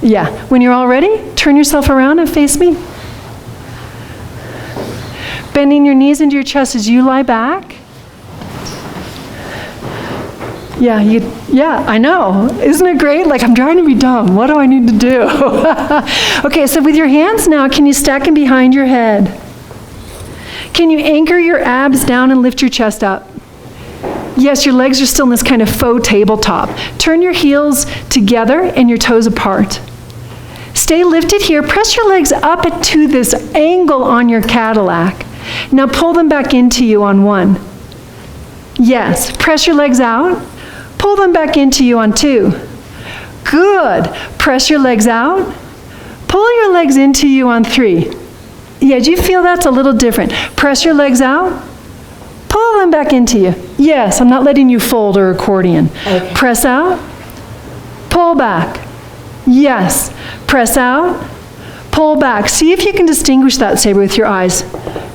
Yeah. When you're all ready, turn yourself around and face me. Bending your knees into your chest as you lie back. Yeah, I know. Isn't it great? Like, I'm trying to be dumb. What do I need to do? Okay, so with your hands now, can you stack them behind your head? Can you anchor your abs down and lift your chest up? Yes, your legs are still in this kind of faux tabletop. Turn your heels together and your toes apart. Stay lifted here. Press your legs up to this angle on your Cadillac. Now pull them back into you on 1. Yes, press your legs out. Pull them back into you on 2. Good. Press your legs out. Pull your legs into you on 3. Yeah, do you feel that's a little different? Press your legs out. Pull them back into you. Yes, I'm not letting you fold or accordion. Okay. Press out. Pull back. Yes. Press out. Pull back. See if you can distinguish that, Sabre, with your eyes.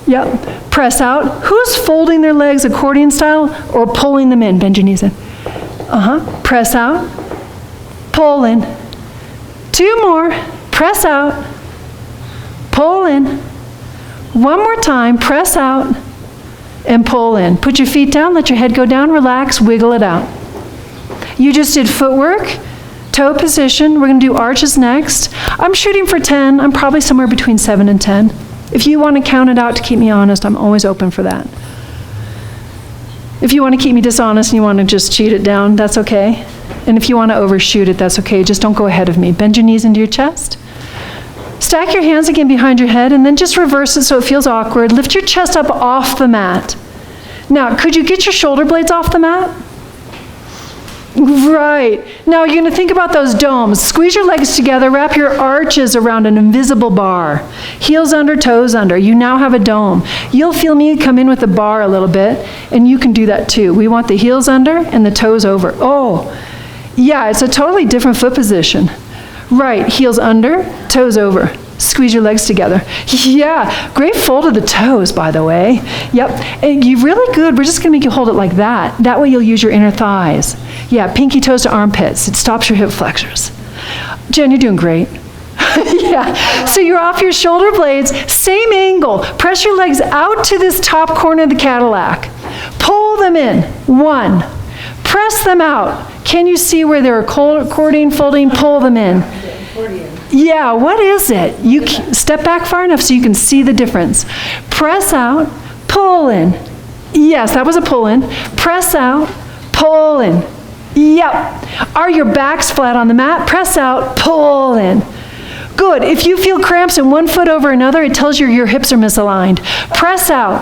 Yep. Press out. Who's folding their legs accordion style or pulling them in? Bend your knees in. Press out. Pull in. 2 more. Press out. Pull in. 1 more time. Press out. And pull in. Put your feet down. Let your head go down. Relax. Wiggle it out. You just did footwork. Toe position. We're going to do arches next. I'm shooting for 10. I'm probably somewhere between 7 and 10. If you want to count it out to keep me honest, I'm always open for that. If you want to keep me dishonest and you want to just cheat it down, that's okay. And if you want to overshoot it, that's okay. Just don't go ahead of me. Bend your knees into your chest. Stack your hands again behind your head and then just reverse it so it feels awkward. Lift your chest up off the mat. Now, could you get your shoulder blades off the mat? Right. Now you're going to think about those domes. Squeeze your legs together, wrap your arches around an invisible bar. Heels under, toes under. You now have a dome. You'll feel me come in with the bar a little bit, and you can do that too. We want the heels under and the toes over. Oh, yeah, it's a totally different foot position. Right, heels under, toes over. Squeeze your legs together. Yeah, great fold of the toes, by the way. Yep, and you're really good. We're just going to make you hold it like that. That way you'll use your inner thighs. Yeah, pinky toes to armpits. It stops your hip flexors. Jen, you're doing great. Yeah, so you're off your shoulder blades, same angle. Press your legs out to this top corner of the Cadillac. Pull them in. 1. Press them out. Can you see where they're accordion folding? Pull them in. Yeah, what is it? You step back far enough so you can see the difference. Press out, pull in. Yes, that was a pull in. Press out, pull in. Yep. Are your backs flat on the mat? Press out, pull in. Good. If you feel cramps in one foot over another, it tells you your hips are misaligned. Press out,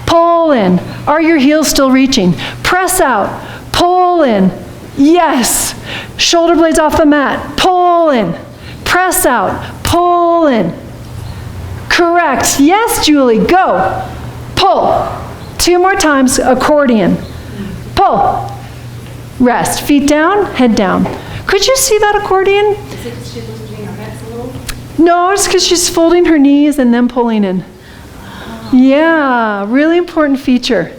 pull in. Are your heels still reaching? Press out, pull in. Yes. Shoulder blades off the mat. Pull in. Press out, pull in. Correct. Yes, Julie. Go. Pull. 2 more times, accordion. Pull. Rest. Feet down, head down. Could you see that accordion? Is it because she's lifting her hips a little? No, it's because she's folding her knees and then pulling in. Yeah, really important feature.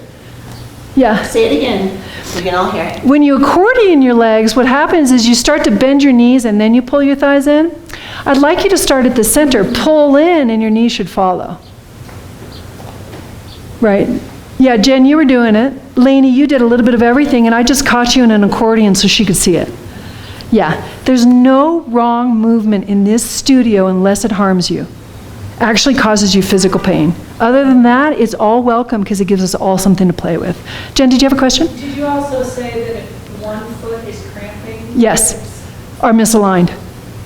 Yeah. Say it again, so we can all hear it. When you accordion your legs, what happens is you start to bend your knees and then you pull your thighs in. I'd like you to start at the center, pull in, and your knees should follow. Right. Yeah, Jen, you were doing it. Lainey, you did a little bit of everything, and I just caught you in an accordion so she could see it. Yeah, there's no wrong movement in this studio unless it harms you. Actually causes you physical pain. Other than that, it's all welcome because it gives us all something to play with. Jen, did you have a question? Did you also say that if one foot is cramping? Yes, it's are misaligned.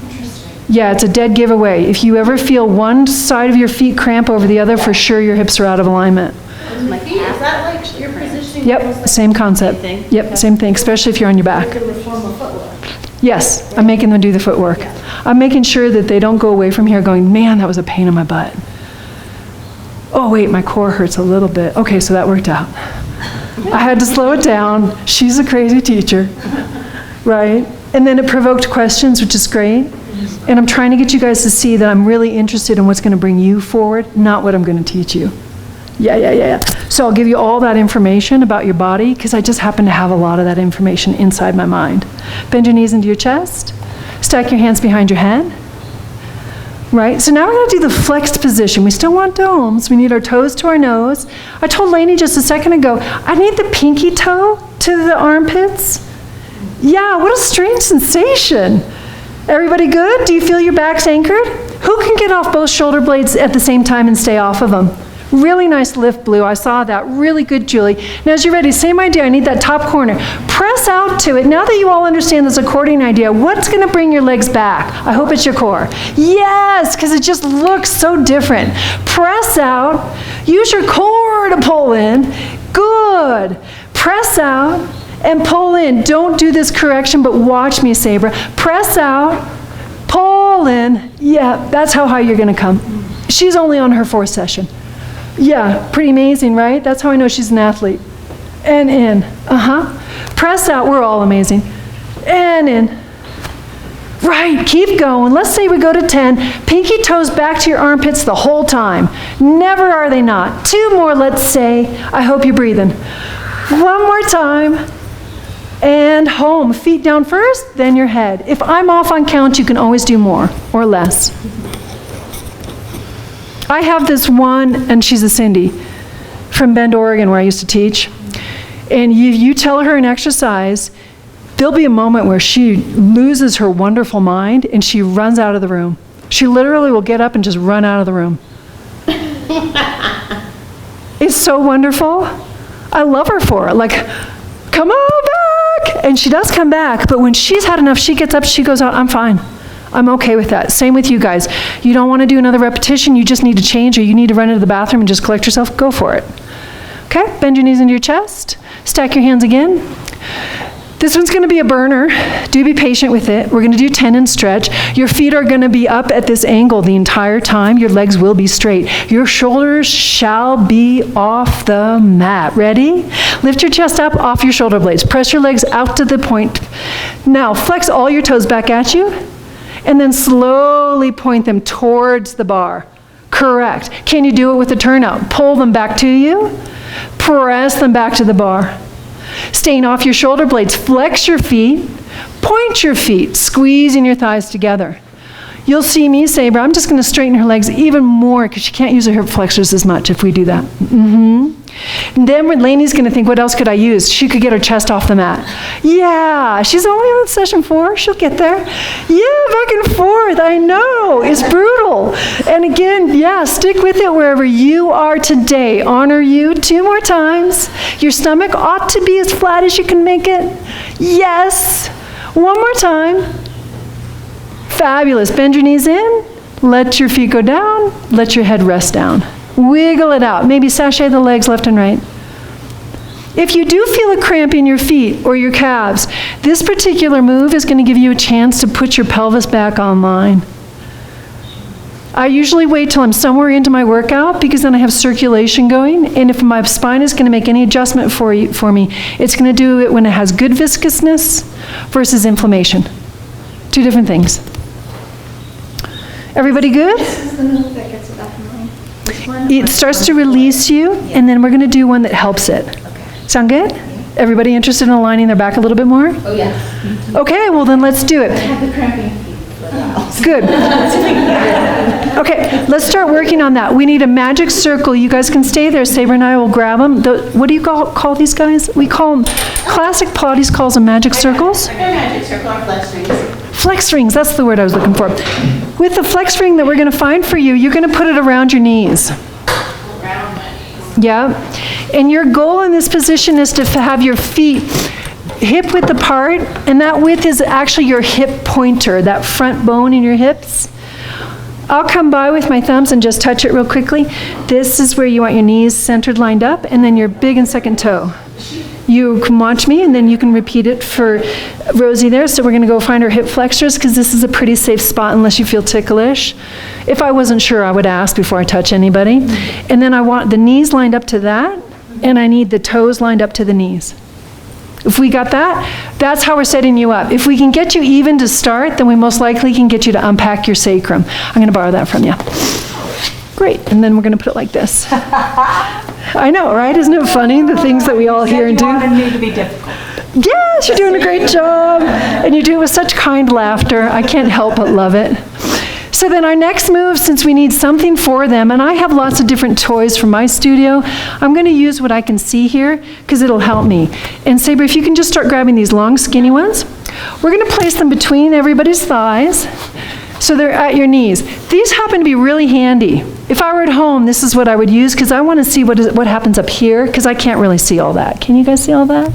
Interesting. Yeah, it's a dead giveaway. If you ever feel one side of your feet cramp over the other, for sure your hips are out of alignment. My feet, is that like your positioning? Yep, same concept. Same thing? Yep, same thing, especially if you're on your back. The reform of footwork. Yes, I'm making them do the footwork. I'm making sure that they don't go away from here going, man, that was a pain in my butt. Oh, wait, my core hurts a little bit. Okay, so that worked out. I had to slow it down. She's a crazy teacher, right? And then it provoked questions, which is great. And I'm trying to get you guys to see that I'm really interested in what's going to bring you forward, not what I'm going to teach you. Yeah. So I'll give you all that information about your body because I just happen to have a lot of that information inside my mind. Bend your knees into your chest. Stack your hands behind your head. Right? So now we're going to do the flexed position. We still want domes. We need our toes to our nose. I told Lainey just a second ago, I need the pinky toe to the armpits. Yeah, what a strange sensation. Everybody good? Do you feel your backs anchored? Who can get off both shoulder blades at the same time and stay off of them? Really nice lift, Blue. I saw that. Really good, Julie. Now, as you're ready, same idea. I need that top corner. Press out to it. Now that you all understand this accordion idea, what's going to bring your legs back? I hope it's your core. Yes, because it just looks so different. Press out. Use your core to pull in. Good. Press out and pull in. Don't do this correction, but watch me, Sabra. Press out, pull in. Yeah, that's how high you're going to come. She's only on her 4th session. Yeah, pretty amazing, right? That's how I know she's an athlete. And in. Press out. We're all amazing. And in. Right, keep going. Let's say we go to 10. Pinky toes back to your armpits the whole time. Never are they not. 2 more, let's say. I hope you're breathing. 1 more time. And home. Feet down first, then your head. If I'm off on count, you can always do more or less. I have this one, and she's a Cindy, from Bend, Oregon, where I used to teach. And you tell her an exercise, there'll be a moment where she loses her wonderful mind, and she runs out of the room. She literally will get up and just run out of the room. It's so wonderful. I love her for it. Like, come on back! And she does come back, but when she's had enough, she gets up, she goes out, I'm fine. I'm okay with that. Same with you guys. You don't want to do another repetition, you just need to change, or you need to run into the bathroom and just collect yourself, go for it. Okay, bend your knees into your chest. Stack your hands again. This one's going to be a burner. Do be patient with it. We're going to do tendon stretch. Your feet are going to be up at this angle the entire time. Your legs will be straight. Your shoulders shall be off the mat. Ready? Lift your chest up off your shoulder blades. Press your legs out to the point. Now, flex all your toes back at you. And then slowly point them towards the bar. Correct. Can you do it with a turnout? Pull them back to you. Press them back to the bar. Staying off your shoulder blades, flex your feet. Point your feet, squeezing your thighs together. You'll see me, Sabra, I'm just going to straighten her legs even more because she can't use her hip flexors as much if we do that. And then when Lainey's going to think, what else could I use? She could get her chest off the mat. Yeah, she's only on session 4. She'll get there. Yeah, back and forth. I know. It's brutal. And again, yeah, stick with it wherever you are today. Honor you 2 more times. Your stomach ought to be as flat as you can make it. Yes. 1 more time. Fabulous. Bend your knees in. Let your feet go down. Let your head rest down. Wiggle it out. Maybe sashay the legs left and right. If you do feel a cramp in your feet or your calves, this particular move is going to give you a chance to put your pelvis back online. I usually wait till I'm somewhere into my workout because then I have circulation going, and if my spine is going to make any adjustment for me, it's going to do it when it has good viscousness versus inflammation. 2 different things. Everybody good? This is the move that gets it up and running. This one? It starts to release you, and then we're going to do one that helps it. Sound good? Everybody interested in aligning their back a little bit more? Oh, yes. Okay, well then let's do I it. have the cramping feet for a while. Good. Okay, let's start working on that. We need a magic circle. You guys can stay there. Saber and I will grab them. What do you call these guys? We call them, classic Pilates calls them magic circles. Like a magic circle or flex rings. Flex rings, that's the word I was looking for. With the flex ring that we're going to find for you, you're going to put it around your knees. Yeah. And your goal in this position is to have your feet hip width apart, and that width is actually your hip pointer, that front bone in your hips. I'll come by with my thumbs and just touch it real quickly. This is where you want your knees centered, lined up, and then your big and second toe. You can watch me, and then you can repeat it for Rosie there. So we're going to go find her hip flexors, because this is a pretty safe spot unless you feel ticklish. If I wasn't sure, I would ask before I touch anybody. And then I want the knees lined up to that, and I need the toes lined up to the knees. If we got that, that's how we're setting you up. If we can get you even to start, then we most likely can get you to unpack your sacrum. I'm going to borrow that from you. Great, and then we're going to put it like this. I know, right? Isn't it funny, the things that we all hear and do? You wanted me to be difficult. Yes, you're doing a great job. And you do it with such kind laughter. I can't help but love it. So then our next move, since we need something for them, and I have lots of different toys from my studio, I'm going to use what I can see here because it'll help me. And Saber, if you can just start grabbing these long, skinny ones. We're going to place them between everybody's thighs so they're at your knees. These happen to be really handy. If I were at home, this is what I would use because I want to see what happens up here because I can't really see all that. Can you guys see all that?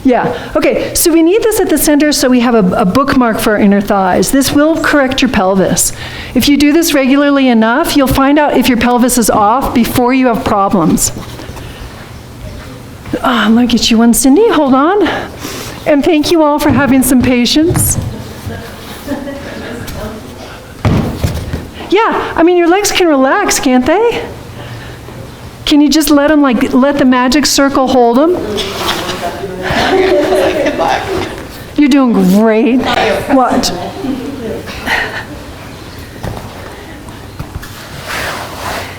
Yeah, okay, so we need this at the center so we have a bookmark for our inner thighs. This will correct your pelvis. If you do this regularly enough, you'll find out if your pelvis is off before you have problems. I'm gonna get you one, Cindy, hold on. And thank you all for having some patience. Yeah, I mean, your legs can relax, can't they? Can you just let them, let the magic circle hold them? You're doing great. Watch.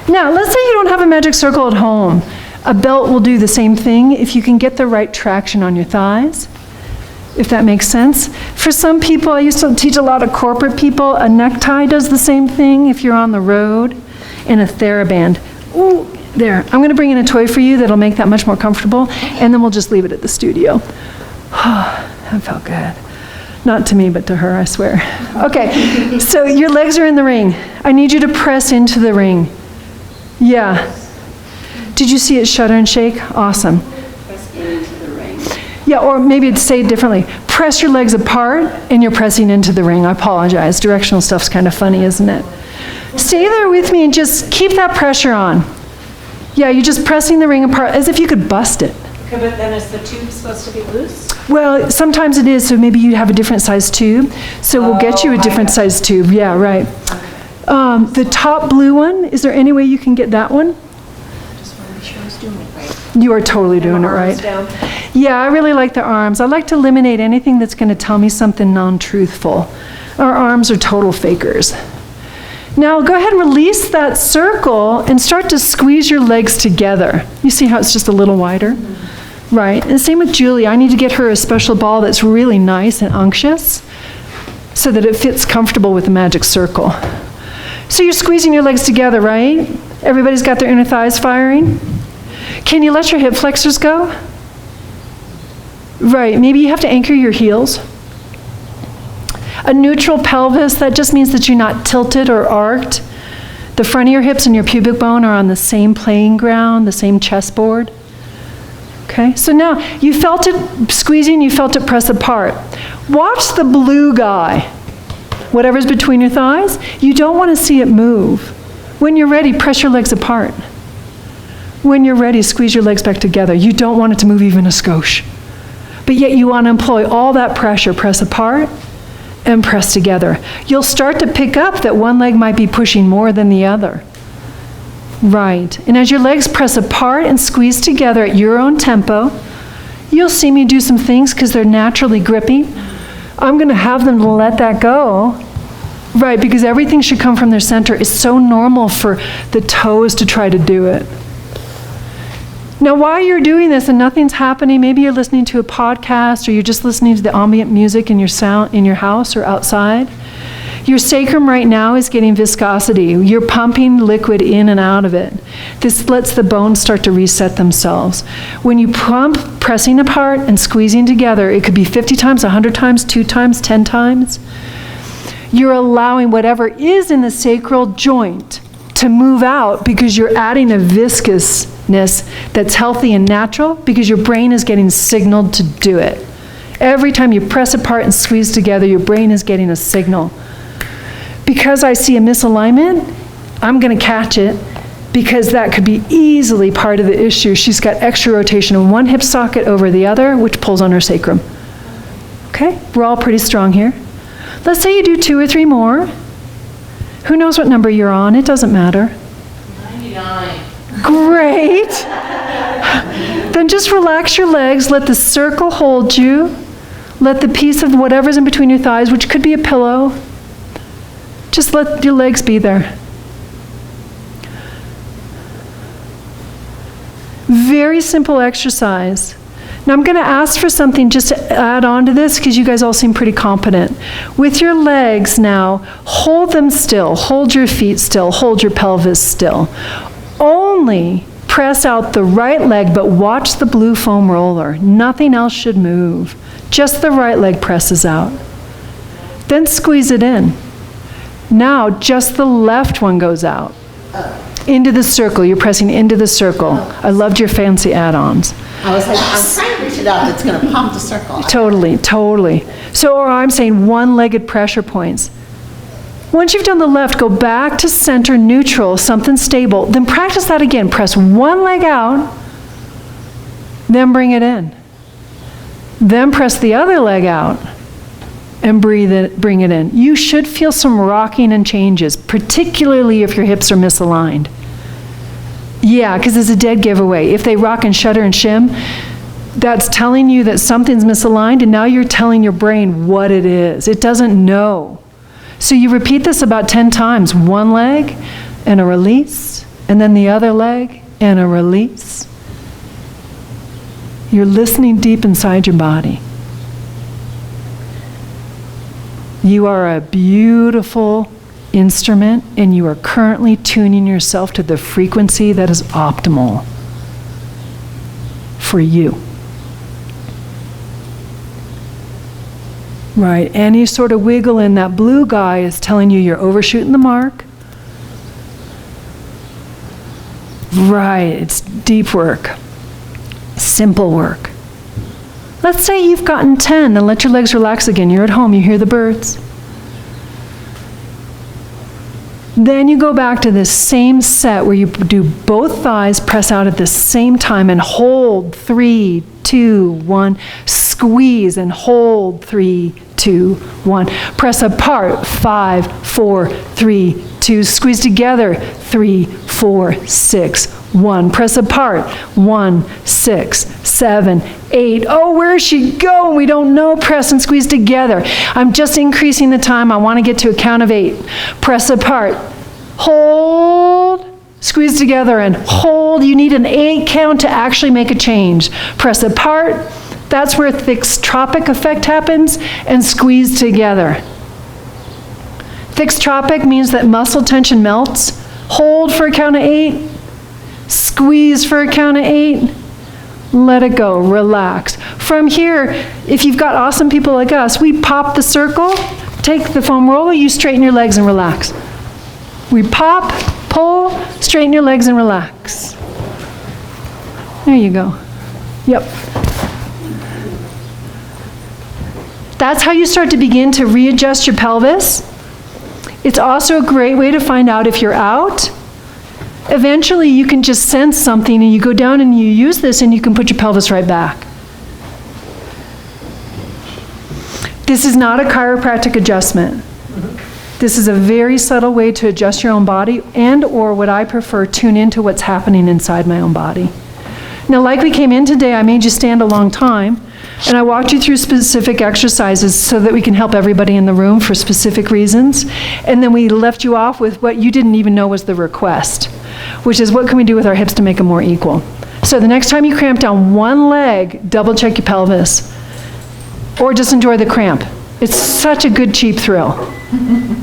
Now, let's say you don't have a magic circle at home. A belt will do the same thing if you can get the right traction on your thighs, if that makes sense. For some people, I used to teach a lot of corporate people, a necktie does the same thing if you're on the road, and a TheraBand. Ooh, there. I'm going to bring in a toy for you that'll make that much more comfortable, and then we'll just leave it at the studio. That felt good. Not to me, but to her, I swear. Okay, so your legs are in the ring. I need you to press into the ring. Yeah. Did you see it shudder and shake? Awesome. Press into the ring. Yeah, or maybe it'd say it differently. Press your legs apart, and you're pressing into the ring. I apologize. Directional stuff's kind of funny, isn't it? Stay there with me and just keep that pressure on. Yeah, you're just pressing the ring apart as if you could bust it. Okay, but then is the tube supposed to be loose? Well, sometimes it is, so maybe you have a different size tube. So we'll get you a different size tube. Yeah, right. The top blue one, is there any way you can get that one? Just want to make sure I was doing it right. You are totally doing it right. Down. Yeah, I really like the arms. I like to eliminate anything that's going to tell me something non-truthful. Our arms are total fakers. Now go ahead and release that circle and start to squeeze your legs together. You see how it's just a little wider? Mm-hmm. Right, and same with Julie. I need to get her a special ball that's really nice and unctuous so that it fits comfortable with the magic circle. So you're squeezing your legs together, right? Everybody's got their inner thighs firing? Can you let your hip flexors go? Right, maybe you have to anchor your heels. A neutral pelvis, that just means that you're not tilted or arched. The front of your hips and your pubic bone are on the same playing ground, the same chessboard. Okay, so now you felt it squeezing, you felt it press apart. Watch the blue guy. Whatever's between your thighs, you don't want to see it move. When you're ready, press your legs apart. When you're ready, squeeze your legs back together. You don't want it to move even a skosh. But yet you want to employ all that pressure, press apart and press together. You'll start to pick up that one leg might be pushing more than the other. Right. And as your legs press apart and squeeze together at your own tempo, you'll see me do some things because they're naturally grippy. I'm going to have them let that go. Right, because everything should come from their center. It's so normal for the toes to try to do it. Now, while you're doing this and nothing's happening, maybe you're listening to a podcast or you're just listening to the ambient music in your house or outside. Your sacrum right now is getting viscosity. You're pumping liquid in and out of it. This lets the bones start to reset themselves. When you pump, pressing apart and squeezing together, it could be 50 times, 100 times, 2 times, 10 times. You're allowing whatever is in the sacral joint to move out because you're adding a viscousness that's healthy and natural because your brain is getting signaled to do it. Every time you press apart and squeeze together, your brain is getting a signal. Because I see a misalignment, I'm going to catch it because that could be easily part of the issue. She's got extra rotation in one hip socket over the other, which pulls on her sacrum. Okay, we're all pretty strong here. Let's say you do 2 or 3 more. Who knows what number you're on? It doesn't matter. 99. Great. Then just relax your legs. Let the circle hold you. Let the piece of whatever's in between your thighs, which could be a pillow, just let your legs be there. Very simple exercise. Now I'm going to ask for something just to add on to this because you guys all seem pretty competent. With your legs now, hold them still. Hold your feet still. Hold your pelvis still. Only press out the right leg, but watch the blue foam roller. Nothing else should move. Just the right leg presses out. Then squeeze it in. Now just the left one goes out. Into the circle. You're pressing into the circle. I loved your fancy add-ons. I was like, I'm trying to reach it out. It's going to pump the circle. Totally, totally. So, or I'm saying one-legged pressure points. Once you've done the left, go back to center neutral, something stable. Then practice that again. Press one leg out, then bring it in. Then press the other leg out and bring it in. You should feel some rocking and changes, particularly if your hips are misaligned. Yeah, because it's a dead giveaway. If they rock and shudder and shim, that's telling you that something's misaligned, and now you're telling your brain what it is. It doesn't know. So you repeat this about 10 times. One leg and a release, and then the other leg and a release. You're listening deep inside your body. You are a beautiful instrument, and you are currently tuning yourself to the frequency that is optimal for you. Right, any sort of wiggle in that blue guy is telling you you're overshooting the mark. Right, it's deep work, simple work. Let's say you've gotten 10, then let your legs relax again. You're at home, you hear the birds. Then you go back to this same set where you do both thighs, press out at the same time, and hold 3, 2, 1. Squeeze and hold 3, 2, 1. Press apart 5, 4, 3, 2. Squeeze together 3, 4, 6, 1. Press apart 1, 6, 7, 8. Oh, where is she going? We don't know. Press and squeeze together. I'm just increasing the time. I want to get to a count of 8. Press apart. Hold. Squeeze together and hold. You need an 8 count to actually make a change. Press apart. That's where thixotropic effect happens, and squeeze together. Thixotropic means that muscle tension melts. Hold for a count of 8. Squeeze for a count of 8. Let it go, relax. From here, if you've got awesome people like us, we pop the circle, take the foam roller, you straighten your legs and relax. We pop, pull, straighten your legs and relax. There you go. Yep. That's how you start to begin to readjust your pelvis. It's also a great way to find out if you're out. Eventually, you can just sense something and you go down and you use this and you can put your pelvis right back. This is not a chiropractic adjustment. This is a very subtle way to adjust your own body and, or what I prefer, tune into what's happening inside my own body. Now, like we came in today, I made you stand a long time, and I walked you through specific exercises so that we can help everybody in the room for specific reasons. And then we left you off with what you didn't even know was the request, which is what can we do with our hips to make them more equal. So the next time you cramp down one leg, double check your pelvis. Or just enjoy the cramp. It's such a good cheap thrill.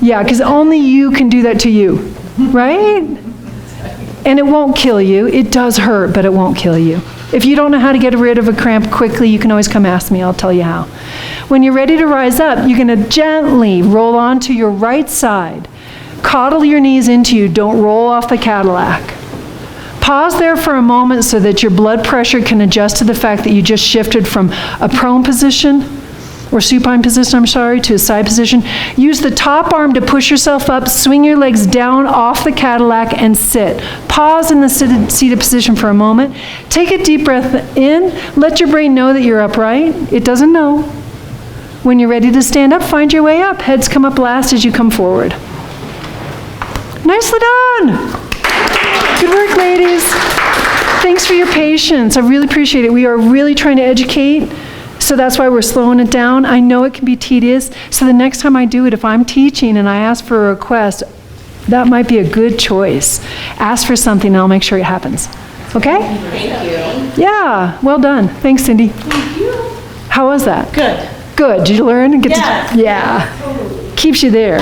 Yeah, because only you can do that to you, right? And it won't kill you. It does hurt, but it won't kill you. If you don't know how to get rid of a cramp quickly, you can always come ask me. I'll tell you how. When you're ready to rise up, you're going to gently roll onto your right side. Coddle your knees into you. Don't roll off the Cadillac. Pause there for a moment so that your blood pressure can adjust to the fact that you just shifted from a prone position, or supine position, to a side position. Use the top arm to push yourself up, swing your legs down off the Cadillac and sit. Pause in the seated position for a moment. Take a deep breath in. Let your brain know that you're upright. It doesn't know. When you're ready to stand up, find your way up. Heads come up last as you come forward. Nicely done. Good work, ladies. Thanks for your patience. I really appreciate it. We are really trying to educate. So that's why we're slowing it down. I know it can be tedious, so the next time I do it, if I'm teaching and I ask for a request, that might be a good choice. Ask for something and I'll make sure it happens. Okay? Thank you. Yeah, well done. Thanks, Cindy. Thank you. How was that? Good. Good. Did you learn? And Yes. Yeah. Keeps you there.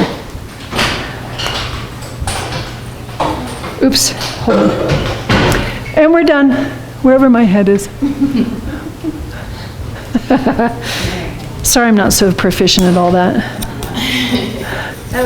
Oops. Hold on. And we're done. Wherever my head is. Sorry I'm not so proficient at all that.